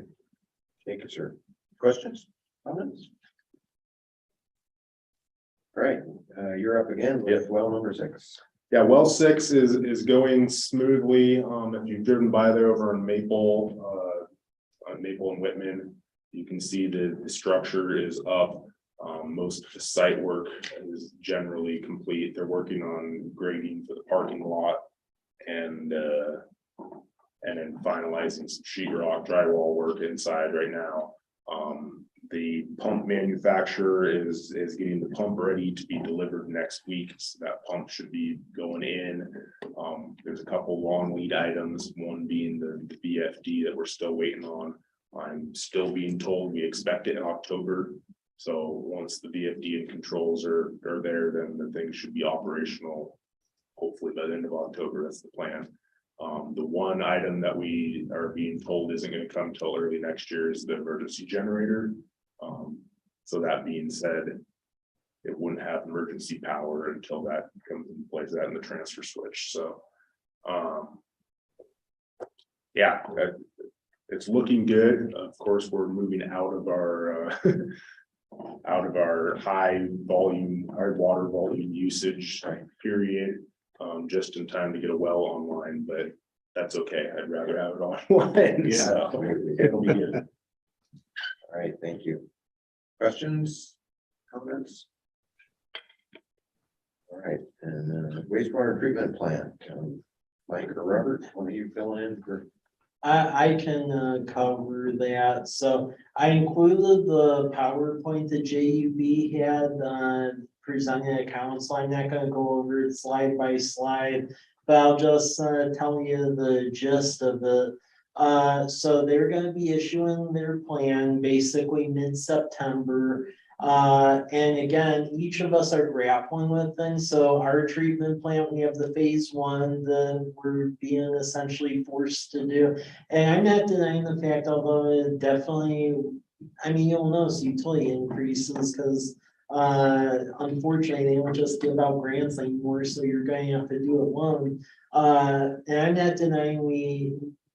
Speaker 2: Thank you, sir. Questions, comments? All right, you're up again with well number 6.
Speaker 8: Yeah, well 6 is going smoothly. If you've driven by there over on Maple and Whitman, you can see the structure is up. Most of the site work is generally complete. They're working on grading for the parking lot and then finalizing some sheetrock drywall work inside right now. The pump manufacturer is getting the pump ready to be delivered next week. So that pump should be going in. There's a couple long lead items, one being the VFD that we're still waiting on. I'm still being told we expect it in October. So once the VFD and controls are there, then the thing should be operational, hopefully by the end of October. That's the plan. The one item that we are being told isn't going to come till early next year is the emergency generator. So that being said, it wouldn't have emergency power until that comes in place, that and the transfer switch. So yeah, it's looking good. Of course, we're moving out of our high water volume usage period, just in time to get a well online, but that's okay. I'd rather have it online.
Speaker 2: Yeah,
Speaker 8: So it'll be good.
Speaker 2: All right, thank you. Questions, comments? All right, and wastewater treatment plant, Mike or Robert, what are you filling in for?
Speaker 5: I can cover that. So I included the PowerPoint that JUB had presented at council. I'm not going to go over it slide by slide, but I'll just tell you the gist of it. So they're going to be issuing their plan basically mid-September. And again, each of us are grappling with things. So our treatment plant, we have the phase 1 that we're being essentially forced to do. And I'm not denying the fact, although it definitely, I mean, you'll notice utility increases because unfortunately they don't just give out grants anymore. So you're going to have to do it alone. And I'm not denying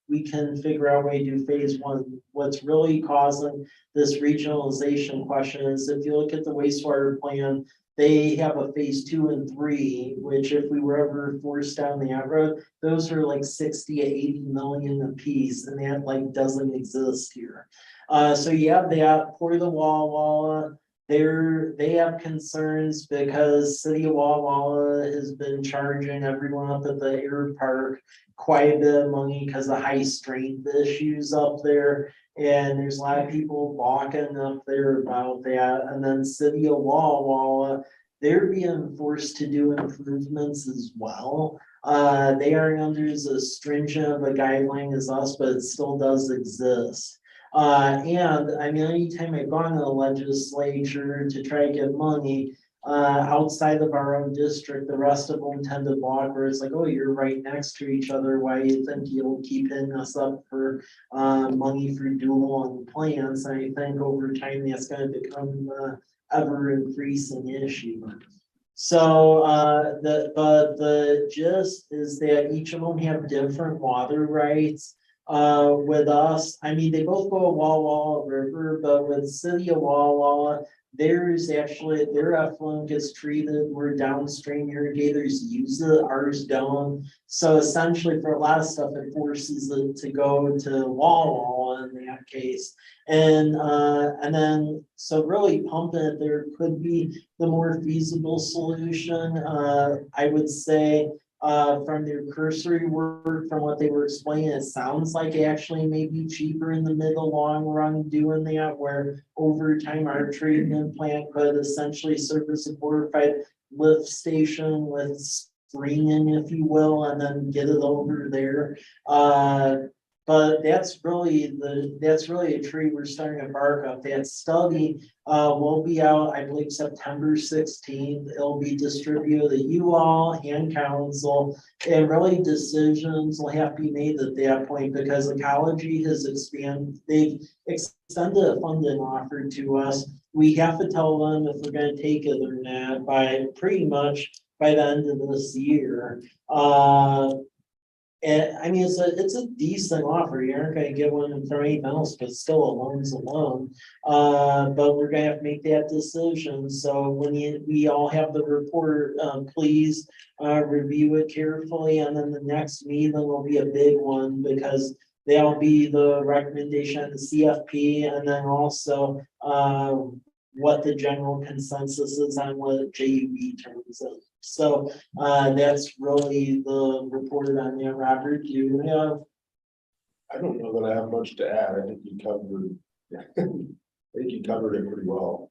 Speaker 5: we can figure out a way to do phase 1. What's really causing this regionalization question is if you look at the wastewater plan, they have a phase 2 and 3, which if we were ever forced down the road, those are like 60 to 80 million a piece, and that like doesn't exist here. So you have that for the Walla Walla. They have concerns because City of Walla Walla has been charging everyone up at the air park quite a bit of money because of high strength issues up there. And there's a lot of people balking up there about that. And then City of Walla Walla, they're being forced to do improvements as well. They aren't under as stringent of a guideline as us, but it still does exist. And I mean, anytime I've gone to the legislature to try to get money, outside of our own district, the rest of them tend to block where it's like, oh, you're right next to each other. Why do you think you'll keep hitting us up for money for dual plans? And I think over time that's going to become ever increasing issue. So the gist is that each of them have different water rights. With us, I mean, they both go to Walla Walla River, but with the city of Walla Walla, there's actually, their effluent gets treated where downstream irrigators use it, ours don't. So essentially for a lot of stuff, it forces it to go to Walla Walla in that case. And then, so really pumping it there could be the more feasible solution. I would say, from their cursory work, from what they were explaining, it sounds like actually may be cheaper in the middle long run doing that, where over time our treatment plant could essentially serve as a glorified lift station with screening, if you will, and then get it over there. But that's really a tree we're starting to bark up. That study will be out, I believe, September 16th. It'll be distributed to you all and council, and really decisions will have to be made at that point because ecology has expanded. They've extended a funding offer to us. We have to tell them if we're going to take it or not by pretty much by the end of this year. And I mean, it's a decent offer. You aren't gonna get one from anything else, but still a loan's a loan. But we're gonna have to make that decision. So when we all have the report, please review it carefully. And then the next meeting will be a big one because that'll be the recommendation of the CFP and then also what the general consensus is on what JUB terms of. So that's really the report on that. Robert, do you have?
Speaker 8: I don't know that I have much to add. I think you covered, it pretty well.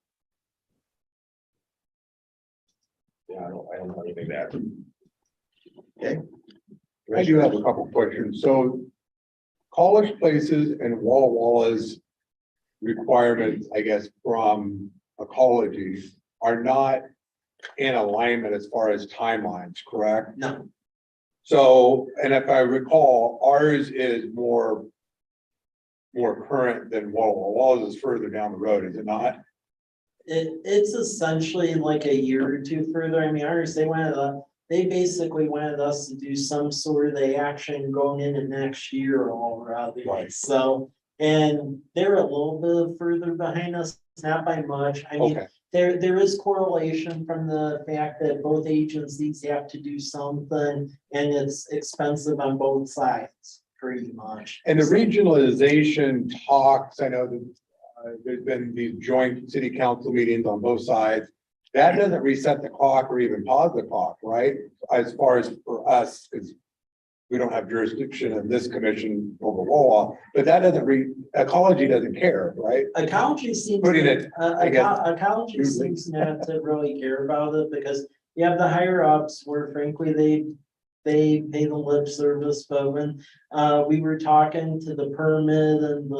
Speaker 8: Yeah, I don't have anything to add.
Speaker 2: Okay.
Speaker 4: I do have a couple questions. So college places and Walla Walla's requirements, I guess, from ecology are not in alignment as far as timelines, correct?
Speaker 5: No.
Speaker 4: So, and if I recall, ours is more current than Walla Walla's is further down the road, is it not?
Speaker 5: It's essentially like a year or two further. I mean, ours, they basically wanted us to do some sort of the action going into next year already.
Speaker 4: Right.
Speaker 5: So, and they're a little bit further behind us, not by much. I mean,
Speaker 4: Okay.
Speaker 5: there is correlation from the fact that both agencies have to do something and it's expensive on both sides, pretty much.
Speaker 4: And the regionalization talks, I know that there's been these joint city council meetings on both sides. That doesn't reset the clock or even pause the clock, right? As far as for us, because we don't have jurisdiction in this commission over law, but that doesn't ecology doesn't care, right?
Speaker 5: Ecology seems
Speaker 4: Putting it, I guess,
Speaker 5: ecology seems not to really care about it because you have the higher ups where frankly they pay the lip service, but when we were talking to the permit and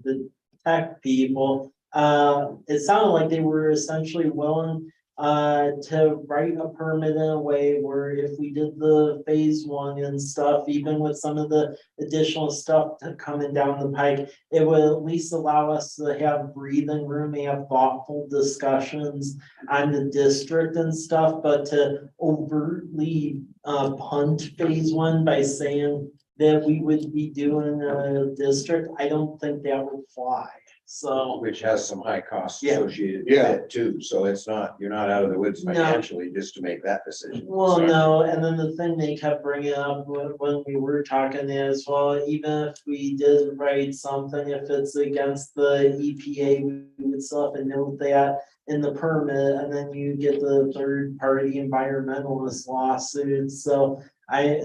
Speaker 5: the tech people, it sounded like they were essentially willing to write a permit in a way where if we did the phase one and stuff, even with some of the additional stuff coming down the pike, it would at least allow us to have breathing room, have thoughtful discussions on the district and stuff, but to overtly punt phase one by saying that we would be doing a district, I don't think that would fly. So,
Speaker 2: Which has some high costs
Speaker 5: Yeah.
Speaker 2: associated
Speaker 4: Yeah.
Speaker 2: with it too, so it's not, you're not out of the woods
Speaker 5: No.
Speaker 2: financially just to make that decision.
Speaker 5: well,
Speaker 2: So-
Speaker 5: no, and then the thing they kept bringing up when we were talking is, well, even if we did write something, if it's against the EPA, we would still have to note that in the permit, and then you get the third party environmentalist lawsuits, so I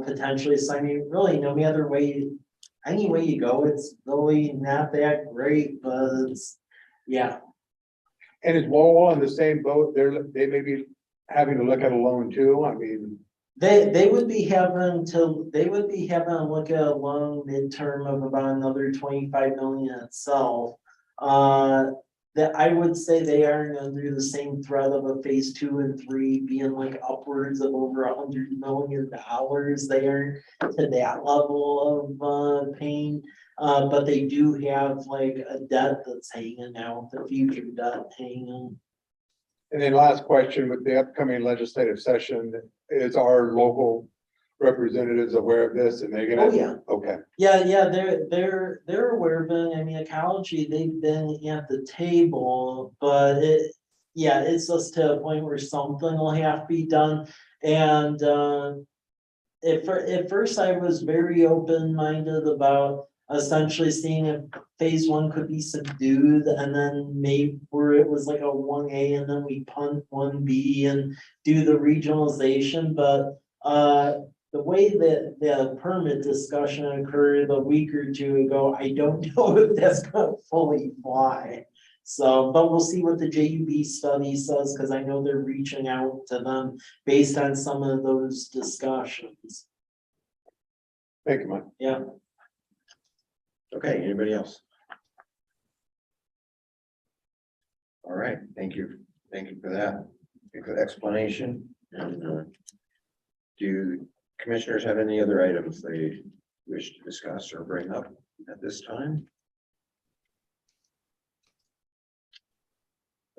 Speaker 5: potentially, so I mean, really, no matter way, any way you go, it's really not that great, but it's, yeah.
Speaker 4: and is Walla in the same boat? They may be having to look at a loan too. I mean,
Speaker 5: They would be having to look at a loan midterm of about another 25 million itself. That I would say they aren't under the same threat of a phase 2 and 3 being like upwards of over $100 million. They aren't to that level of pain. But they do have like a debt that's hanging out, the future debt hanging.
Speaker 4: And then last question, with the upcoming legislative session, is our local representatives aware of this and they're gonna?
Speaker 5: Oh, yeah.
Speaker 4: Okay,
Speaker 5: Yeah, they're aware of it. I mean, ecology, they've been at the table, but it's just to a point where something will have to be done. And at first I was very open-minded about essentially seeing if phase 1 could be subdued, and then maybe where it was like a 1A, and then we punt 1B and do the regionalization, but the way that the permit discussion occurred a week or two ago, I don't know if that's gonna fully fly. So, but we'll see what the JUB study says, because I know they're reaching out to them based on some of those discussions.
Speaker 4: thank you, Mike.
Speaker 5: Yeah.
Speaker 2: Okay, anybody else? All right, thank you for that, good explanation. And do commissioners have any other items they wish to discuss or bring up at this time?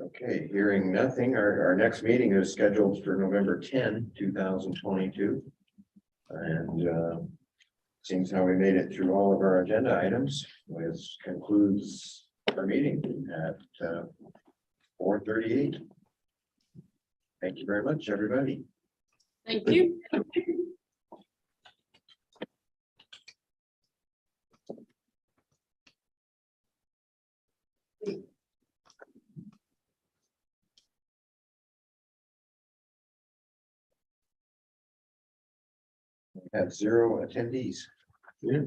Speaker 2: Okay, hearing nothing, our next meeting is scheduled for November 10, 2022. And seems how we made it through all of our agenda items, which concludes our meeting at 4:38. Thank you very much, everybody.
Speaker 3: Thank you.
Speaker 2: We have 0 attendees.
Speaker 4: Yeah.